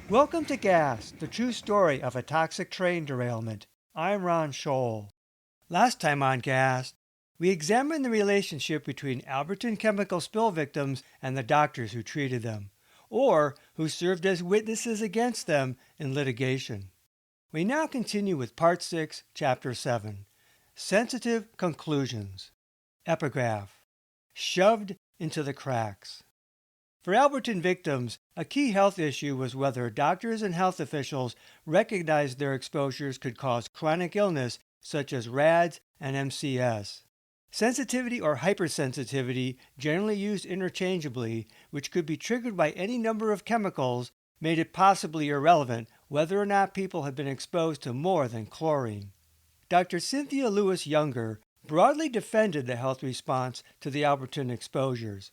Welcome to Gas, the true story of a toxic train derailment. I'm Ron Scholl. Last time on Gas, we examined the relationship between Alberton chemical spill victims and the doctors who treated them, or who served as witnesses against them in litigation. We now continue with Part 6, Chapter 7, Sensitive Conclusions. Epigraph: Shoved into the cracks. For Alberton victims, a key health issue was whether doctors and health officials recognized their exposures could cause chronic illness such as RADS and MCS. Sensitivity or hypersensitivity, generally used interchangeably, which could be triggered by any number of chemicals, made it possibly irrelevant whether or not people had been exposed to more than chlorine. Dr. Cynthia Lewis Younger broadly defended the health response to the Alberton exposures.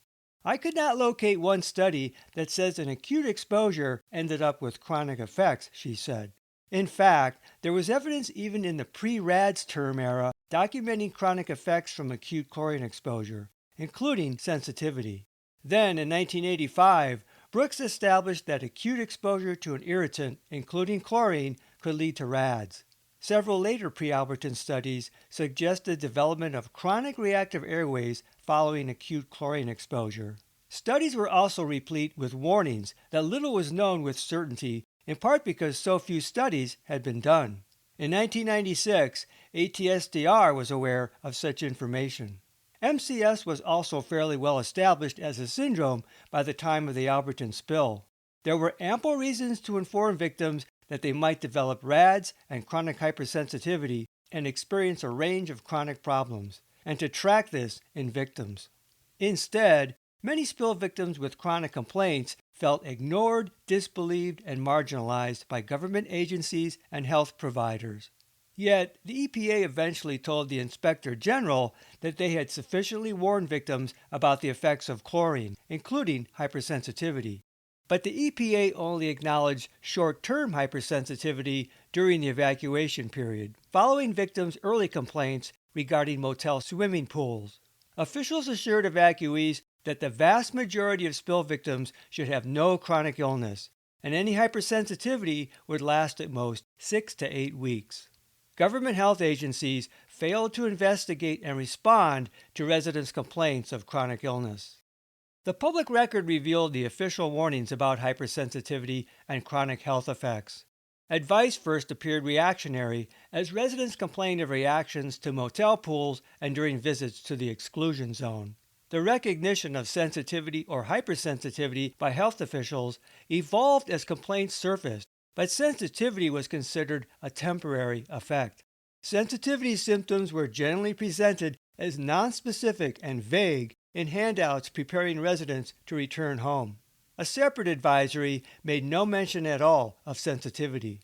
I could not locate one study that says an acute exposure ended up with chronic effects, she said. In fact, there was evidence even in the pre-RADS term era documenting chronic effects from acute chlorine exposure, including sensitivity. Then, in 1985, Brooks established that acute exposure to an irritant, including chlorine, could lead to RADS. Several later pre-Alberton studies suggested development of chronic reactive airways following acute chlorine exposure. Studies were also replete with warnings that little was known with certainty, in part because so few studies had been done. In 1996, ATSDR was aware of such information. MCS was also fairly well established as a syndrome by the time of the Alberton spill. There were ample reasons to inform victims that they might develop RADS and chronic hypersensitivity and experience a range of chronic problems, and to track this in victims. Instead, many spill victims with chronic complaints felt ignored, disbelieved, and marginalized by government agencies and health providers. Yet, the EPA eventually told the Inspector General that they had sufficiently warned victims about the effects of chlorine, including hypersensitivity. But the EPA only acknowledged short-term hypersensitivity during the evacuation period, following victims' early complaints regarding motel swimming pools. Officials assured evacuees that the vast majority of spill victims should have no chronic illness, and any hypersensitivity would last at most 6 to 8 weeks. Government health agencies failed to investigate and respond to residents' complaints of chronic illness. The public record revealed the official warnings about hypersensitivity and chronic health effects. Advice first appeared reactionary as residents complained of reactions to motel pools and during visits to the exclusion zone. The recognition of sensitivity or hypersensitivity by health officials evolved as complaints surfaced, but sensitivity was considered a temporary effect. Sensitivity symptoms were generally presented as nonspecific and vague in handouts preparing residents to return home. A separate advisory made no mention at all of sensitivity.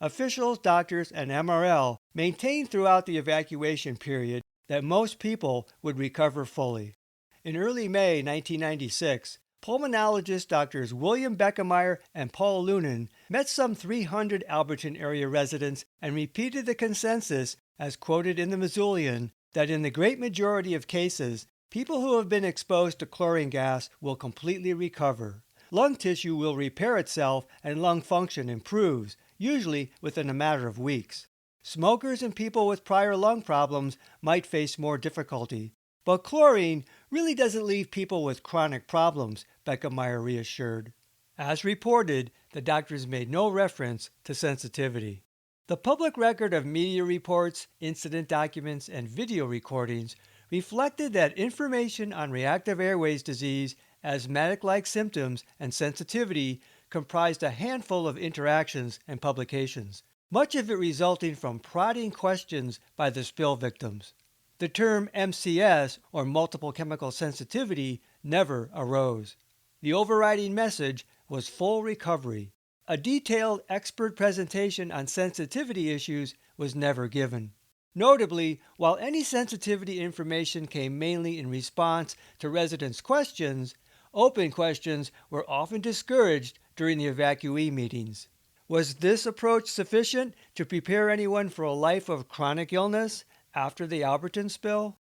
Officials, doctors, and MRL maintained throughout the evacuation period that most people would recover fully. In early May 1996, pulmonologist Drs. William Beckemeyer and Paul Lunan met some 300 Alberton area residents and repeated the consensus, as quoted in the Missoulian, that in the great majority of cases, people who have been exposed to chlorine gas will completely recover. Lung tissue will repair itself and lung function improves, usually within a matter of weeks. Smokers and people with prior lung problems might face more difficulty, but chlorine really doesn't leave people with chronic problems, Beckemeyer reassured. As reported, the doctors made no reference to sensitivity. The public record of media reports, incident documents, and video recordings reflected that information on reactive airways disease, asthmatic-like symptoms, and sensitivity comprised a handful of interactions and publications, much of it resulting from prodding questions by the spill victims. The term MCS, or multiple chemical sensitivity, never arose. The overriding message was full recovery. A detailed expert presentation on sensitivity issues was never given. Notably, while any sensitivity information came mainly in response to residents' questions, open questions were often discouraged during the evacuee meetings. Was this approach sufficient to prepare anyone for a life of chronic illness after the Alberton spill?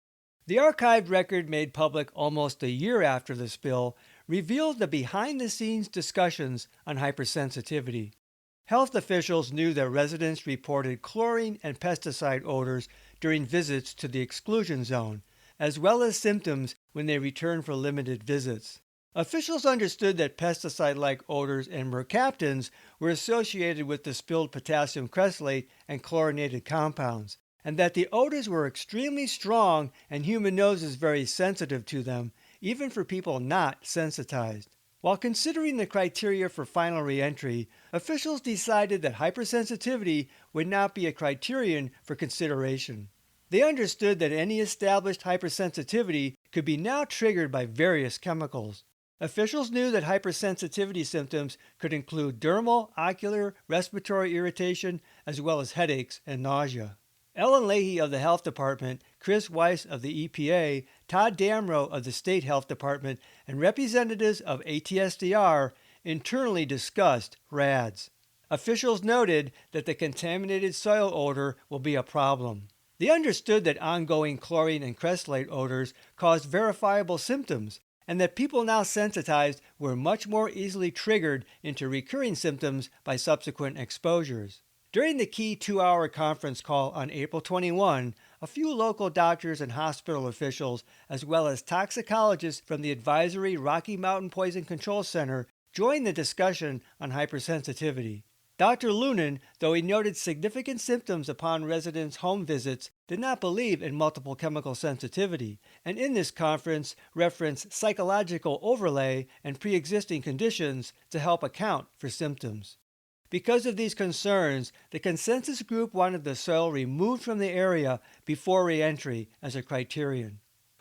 The archived record made public almost a year after the spill revealed the behind-the-scenes discussions on hypersensitivity. Health officials knew that residents reported chlorine and pesticide odors during visits to the exclusion zone, as well as symptoms when they returned for limited visits. Officials understood that pesticide-like odors and mercaptans were associated with the spilled potassium cresylate and chlorinated compounds, and that the odors were extremely strong and human noses very sensitive to them, even for people not sensitized. While considering the criteria for final reentry, officials decided that hypersensitivity would not be a criterion for consideration. They understood that any established hypersensitivity could be now triggered by various chemicals. Officials knew that hypersensitivity symptoms could include dermal, ocular, respiratory irritation, as well as headaches and nausea. Ellen Leahy of the Health Department, Chris Weiss of the EPA, Todd Damrow of the State Health Department, and representatives of ATSDR internally discussed RADS. Officials noted that the contaminated soil odor will be a problem. They understood that ongoing chlorine and cresylate odors caused verifiable symptoms, and that people now sensitized were much more easily triggered into recurring symptoms by subsequent exposures. During the key 2-hour conference call on April 21, a few local doctors and hospital officials, as well as toxicologists from the advisory Rocky Mountain Poison Control Center, joined the discussion on hypersensitivity. Dr. Lunan, though he noted significant symptoms upon residents' home visits, did not believe in multiple chemical sensitivity, and in this conference referenced psychological overlay and pre-existing conditions to help account for symptoms. Because of these concerns, the consensus group wanted the soil removed from the area before reentry as a criterion.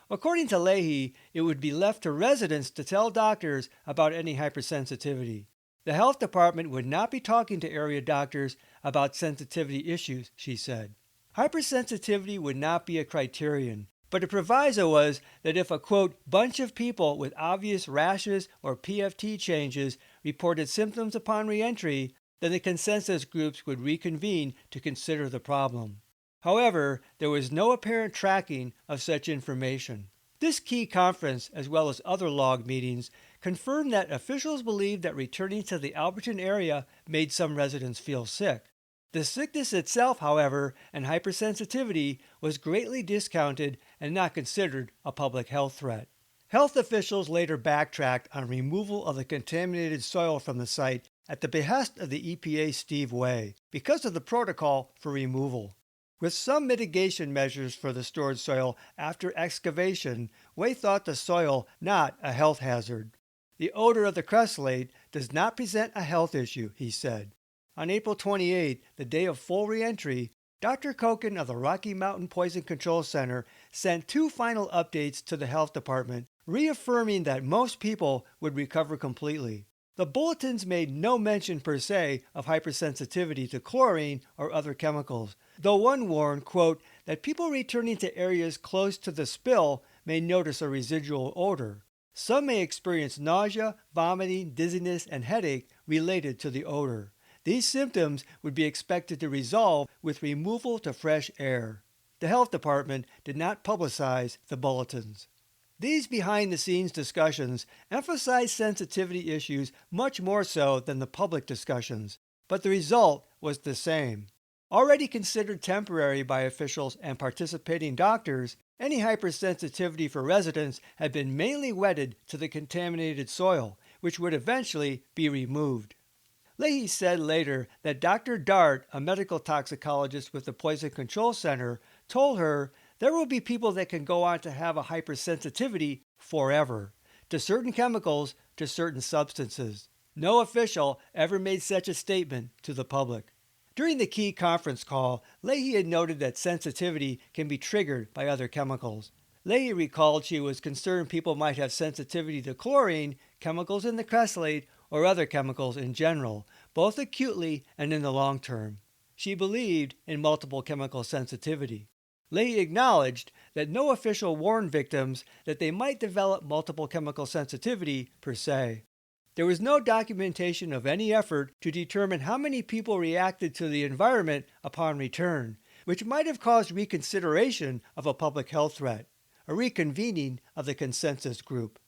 According to Leahy, it would be left to residents to tell doctors about any hypersensitivity. The health department would not be talking to area doctors about sensitivity issues, she said. Hypersensitivity would not be a criterion, but a proviso was that if a, quote, bunch of people with obvious rashes or PFT changes reported symptoms upon reentry, then the consensus groups would reconvene to consider the problem. However, there was no apparent tracking of such information. This key conference, as well as other log meetings, confirmed that officials believed that returning to the Alberton area made some residents feel sick. The sickness itself, however, and hypersensitivity was greatly discounted and not considered a public health threat. Health officials later backtracked on removal of the contaminated soil from the site at the behest of the EPA's Steve Way because of the protocol for removal. With some mitigation measures for the stored soil after excavation, Way thought the soil not a health hazard. The odor of the cresylate does not present a health issue, he said. On April 28, the day of full reentry, Dr. Koken of the Rocky Mountain Poison Control Center sent 2 final updates to the health department, reaffirming that most people would recover completely. The bulletins made no mention per se of hypersensitivity to chlorine or other chemicals, though one warned, quote, that people returning to areas close to the spill may notice a residual odor. Some may experience nausea, vomiting, dizziness, and headache related to the odor. These symptoms would be expected to resolve with removal to fresh air. The health department did not publicize the bulletins. These behind-the-scenes discussions emphasized sensitivity issues much more so than the public discussions, but the result was the same. Already considered temporary by officials and participating doctors, any hypersensitivity for residents had been mainly wedded to the contaminated soil, which would eventually be removed. Leahy said later that Dr. Dart, a medical toxicologist with the Poison Control Center, told her there will be people that can go on to have a hypersensitivity forever, to certain chemicals, to certain substances. No official ever made such a statement to the public. During the key conference call, Leahy had noted that sensitivity can be triggered by other chemicals. Leahy recalled she was concerned people might have sensitivity to chlorine, chemicals in the cresylate, or other chemicals in general, both acutely and in the long term. She believed in multiple chemical sensitivity. Leahy acknowledged that no official warned victims that they might develop multiple chemical sensitivity per se. There was no documentation of any effort to determine how many people reacted to the environment upon return, which might have caused reconsideration of a public health threat, a reconvening of the consensus group.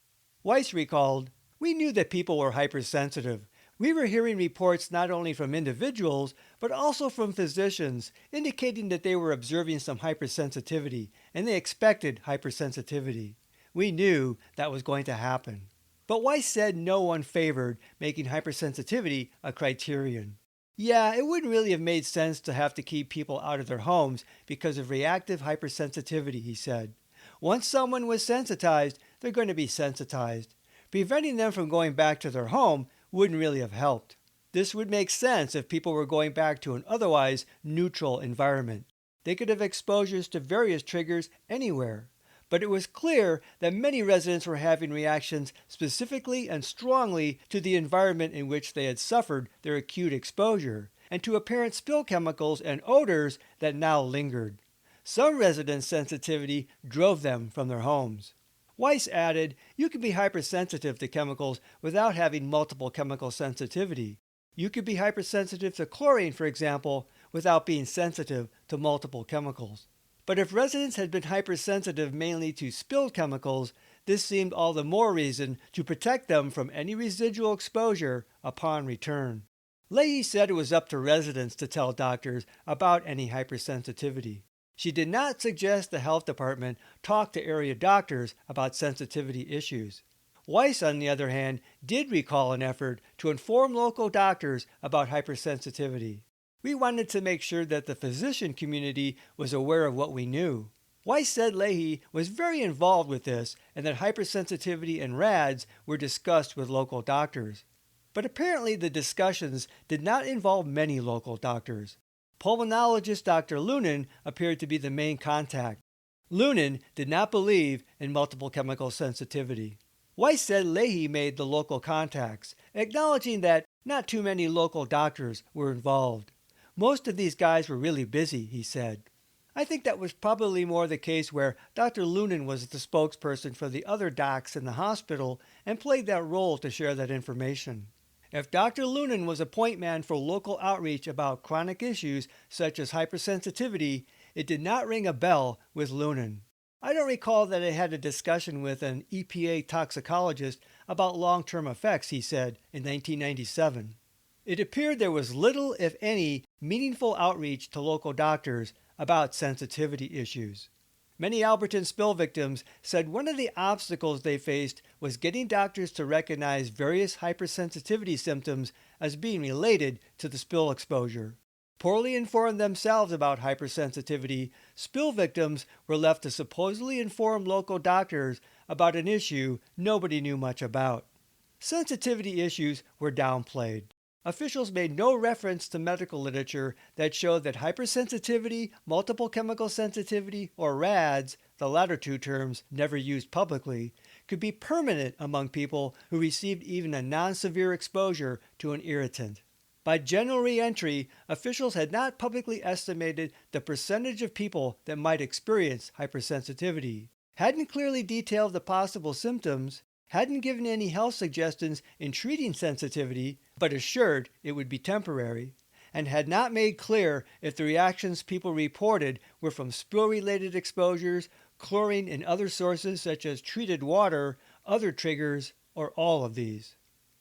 Weiss recalled, We knew that people were hypersensitive. We were hearing reports not only from individuals, but also from physicians, indicating that they were observing some hypersensitivity, and they expected hypersensitivity. We knew that was going to happen. But Weiss said no one favored making hypersensitivity a criterion. Yeah, it wouldn't really have made sense to have to keep people out of their homes because of reactive hypersensitivity, he said. Once someone was sensitized, they're going to be sensitized. Preventing them from going back to their home wouldn't really have helped. This would make sense if people were going back to an otherwise neutral environment. They could have exposures to various triggers anywhere. But it was clear that many residents were having reactions specifically and strongly to the environment in which they had suffered their acute exposure, and to apparent spill chemicals and odors that now lingered. Some residents' sensitivity drove them from their homes. Weiss added, you can be hypersensitive to chemicals without having multiple chemical sensitivity. You could be hypersensitive to chlorine, for example, without being sensitive to multiple chemicals. But if residents had been hypersensitive mainly to spilled chemicals, this seemed all the more reason to protect them from any residual exposure upon return. Leahy said it was up to residents to tell doctors about any hypersensitivity. She did not suggest the health department talk to area doctors about sensitivity issues. Weiss, on the other hand, did recall an effort to inform local doctors about hypersensitivity. We wanted to make sure that the physician community was aware of what we knew. Weiss said Leahy was very involved with this and that hypersensitivity and RADS were discussed with local doctors. But apparently the discussions did not involve many local doctors. Pulmonologist Dr. Lunan appeared to be the main contact. Lunan did not believe in multiple chemical sensitivity. Weiss said Leahy made the local contacts, acknowledging that not too many local doctors were involved. Most of these guys were really busy, he said. I think that was probably more the case where Dr. Lunan was the spokesperson for the other docs in the hospital and played that role to share that information. If Dr. Lunan was a point man for local outreach about chronic issues such as hypersensitivity, it did not ring a bell with Lunan. I don't recall that I had a discussion with an EPA toxicologist about long-term effects, he said, in 1997. It appeared there was little, if any, meaningful outreach to local doctors about sensitivity issues. Many Alberton spill victims said one of the obstacles they faced was getting doctors to recognize various hypersensitivity symptoms as being related to the spill exposure. Poorly informed themselves about hypersensitivity, spill victims were left to supposedly inform local doctors about an issue nobody knew much about. Sensitivity issues were downplayed. Officials made no reference to medical literature that showed that hypersensitivity, multiple chemical sensitivity, or RADS, the latter two terms never used publicly, could be permanent among people who received even a non-severe exposure to an irritant. By general re-entry, officials had not publicly estimated the percentage of people that might experience hypersensitivity, hadn't clearly detailed the possible symptoms, hadn't given any health suggestions in treating sensitivity, but assured it would be temporary, and had not made clear if the reactions people reported were from spill-related exposures, chlorine and other sources such as treated water, other triggers, or all of these.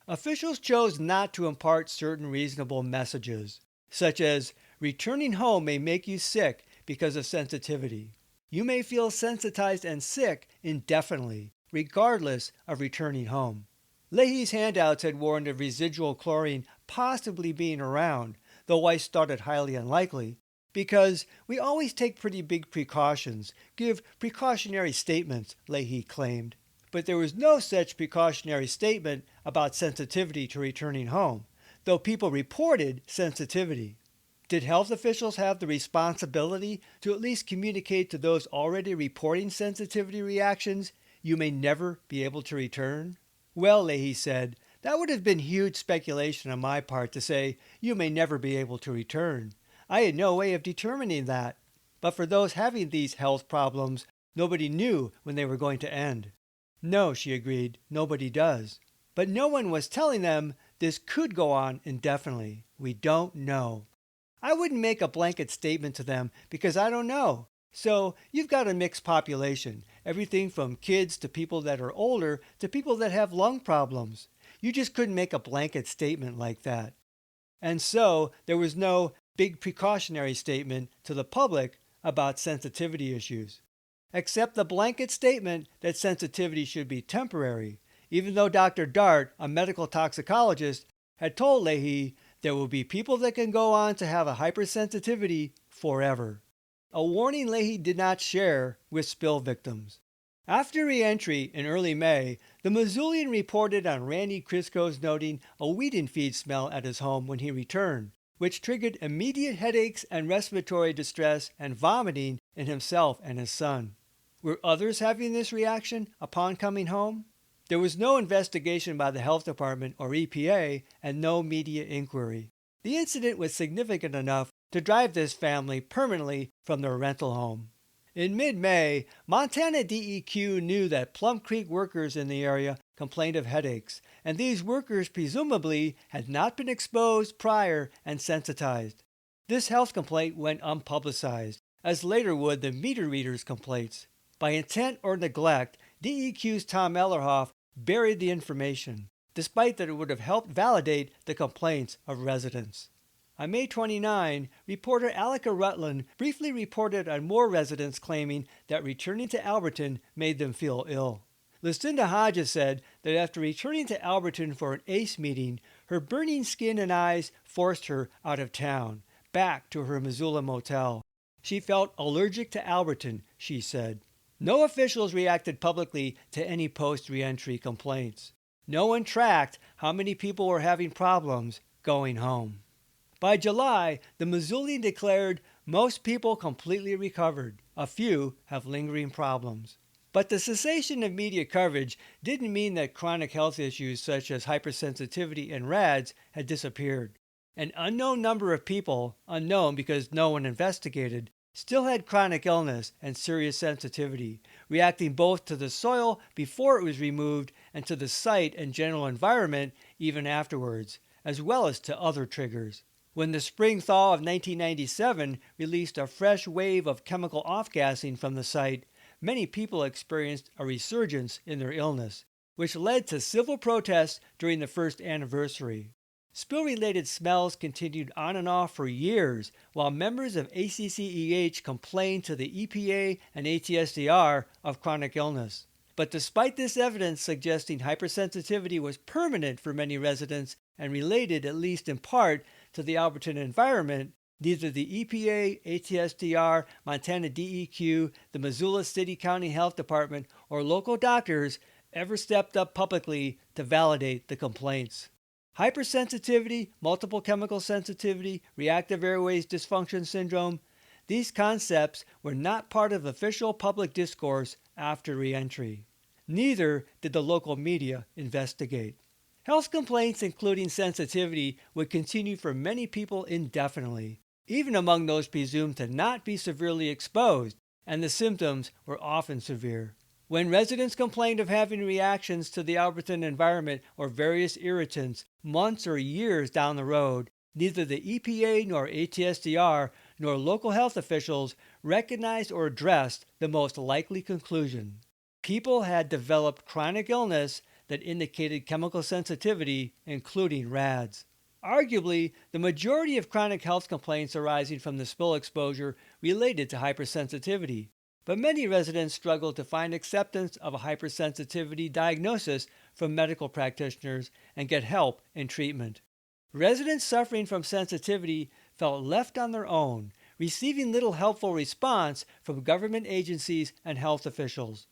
Officials chose not to impart certain reasonable messages, such as, returning home may make you sick because of sensitivity. You may feel sensitized and sick indefinitely, regardless of returning home. Leahy's handouts had warned of residual chlorine possibly being around, though Weiss thought it highly unlikely, because we always take pretty big precautions, give precautionary statements, Leahy claimed. But there was no such precautionary statement about sensitivity to returning home, though people reported sensitivity. Did health officials have the responsibility to at least communicate to those already reporting sensitivity reactions, you may never be able to return? Well, Leahy said, that would have been huge speculation on my part to say, you may never be able to return. I had no way of determining that. But for those having these health problems, nobody knew when they were going to end. No, she agreed, nobody does. But no one was telling them this could go on indefinitely. We don't know. I wouldn't make a blanket statement to them because I don't know. So you've got a mixed population, everything from kids to people that are older to people that have lung problems. You just couldn't make a blanket statement like that. And so there was no big precautionary statement to the public about sensitivity issues, except the blanket statement that sensitivity should be temporary, even though Dr. Dart, a medical toxicologist, had told Leahy there will be people that can go on to have a hypersensitivity forever. A warning Leahy did not share with spill victims. After re-entry in early May, the Missoulian reported on Randy Crisco's noting a wheat and feed smell at his home when he returned, which triggered immediate headaches and respiratory distress and vomiting in himself and his son. Were others having this reaction upon coming home? There was no investigation by the health department or EPA and no media inquiry. The incident was significant enough to drive this family permanently from their rental home. In mid-May, Montana DEQ knew that Plum Creek workers in the area complained of headaches, and these workers presumably had not been exposed prior and sensitized. This health complaint went unpublicized, as later would the meter readers' complaints. By intent or neglect, DEQ's Tom Ellerhoff buried the information, despite that it would have helped validate the complaints of residents. On May 29, reporter Alika Rutland briefly reported on more residents claiming that returning to Alberton made them feel ill. Lucinda Hodges said that after returning to Alberton for an ACE meeting, her burning skin and eyes forced her out of town, back to her Missoula motel. She felt allergic to Alberton, she said. No officials reacted publicly to any post-reentry complaints. No one tracked how many people were having problems going home. By July, the Missoulian declared most people completely recovered. A few have lingering problems. But the cessation of media coverage didn't mean that chronic health issues such as hypersensitivity and RADS had disappeared. An unknown number of people, unknown because no one investigated, still had chronic illness and serious sensitivity, reacting both to the soil before it was removed and to the site and general environment even afterwards, as well as to other triggers. When the spring thaw of 1997 released a fresh wave of chemical off-gassing from the site, many people experienced a resurgence in their illness, which led to civil protests during the first anniversary. Spill-related smells continued on and off for years, while members of ACCEH complained to the EPA and ATSDR of chronic illness. But despite this evidence suggesting hypersensitivity was permanent for many residents and related, at least in part, to the Alberton environment, neither the EPA, ATSDR, Montana DEQ, the Missoula City County Health Department, or local doctors ever stepped up publicly to validate the complaints. Hypersensitivity, multiple chemical sensitivity, reactive airways dysfunction syndrome, these concepts were not part of official public discourse after reentry. Neither did the local media investigate. Health complaints, including sensitivity, would continue for many people indefinitely, even among those presumed to not be severely exposed, and the symptoms were often severe. When residents complained of having reactions to the Alberton environment or various irritants months or years down the road, neither the EPA nor ATSDR nor local health officials recognized or addressed the most likely conclusion. People had developed chronic illness that indicated chemical sensitivity, including RADS. Arguably, the majority of chronic health complaints arising from the spill exposure related to hypersensitivity, but many residents struggled to find acceptance of a hypersensitivity diagnosis from medical practitioners and get help in treatment. Residents suffering from sensitivity felt left on their own, receiving little helpful response from government agencies and health officials.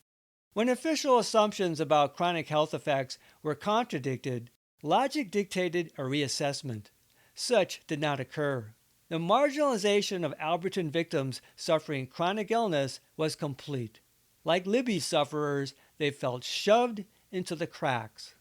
When official assumptions about chronic health effects were contradicted, logic dictated a reassessment. Such did not occur. The marginalization of Alberton victims suffering chronic illness was complete. Like Libby sufferers, they felt shoved into the cracks.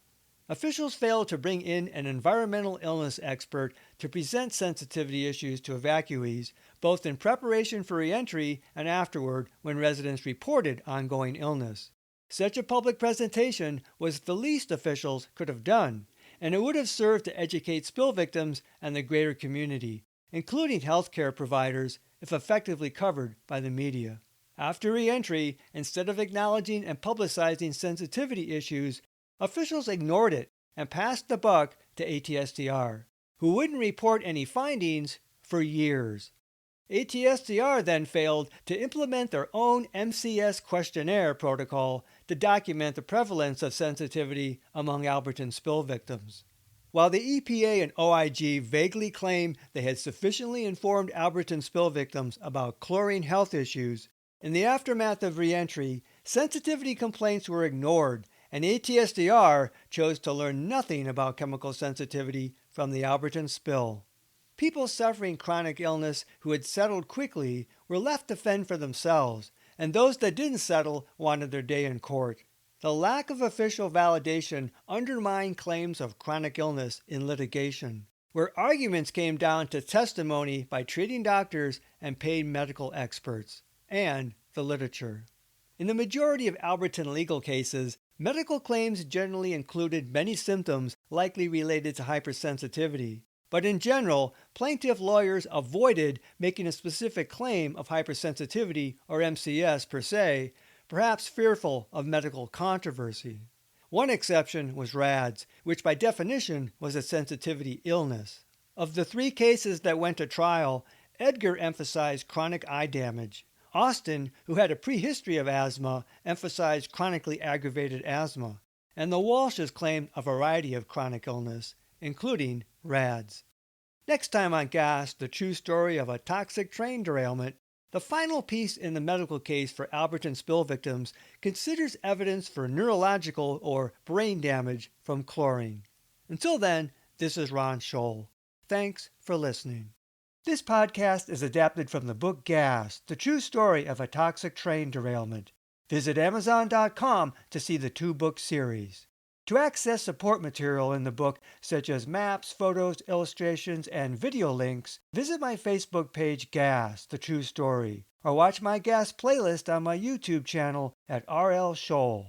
Officials failed to bring in an environmental illness expert to present sensitivity issues to evacuees, both in preparation for reentry and afterward when residents reported ongoing illness. Such a public presentation was the least officials could have done, and it would have served to educate spill victims and the greater community, including healthcare providers, if effectively covered by the media. After re-entry, instead of acknowledging and publicizing sensitivity issues, officials ignored it and passed the buck to ATSDR, who wouldn't report any findings for years. ATSDR then failed to implement their own MCS questionnaire protocol to document the prevalence of sensitivity among Alberton spill victims. While the EPA and OIG vaguely claimed they had sufficiently informed Alberton spill victims about chlorine health issues, in the aftermath of re-entry, sensitivity complaints were ignored, and ATSDR chose to learn nothing about chemical sensitivity from the Alberton spill. People suffering chronic illness who had settled quickly were left to fend for themselves, and those that didn't settle wanted their day in court. The lack of official validation undermined claims of chronic illness in litigation, where arguments came down to testimony by treating doctors and paid medical experts, and the literature. In the majority of Alberton legal cases, medical claims generally included many symptoms likely related to hypersensitivity. But in general, plaintiff lawyers avoided making a specific claim of hypersensitivity or MCS per se, perhaps fearful of medical controversy. One exception was RADS, which by definition was a sensitivity illness. Of the 3 cases that went to trial, Edgar emphasized chronic eye damage. Austin, who had a prehistory of asthma, emphasized chronically aggravated asthma. And the Walshes claimed a variety of chronic illness, including RADS. Next time on Gas, the true story of a toxic train derailment, the final piece in the medical case for Alberton spill victims considers evidence for neurological or brain damage from chlorine. Until then, this is Ron Scholl. Thanks for listening. This podcast is adapted from the book Gas, the true story of a toxic train derailment. Visit Amazon.com to see the 2-book series. To access support material in the book, such as maps, photos, illustrations, and video links, visit my Facebook page Gas, the True Story, or watch my Gas playlist on my YouTube channel at RL Scholl.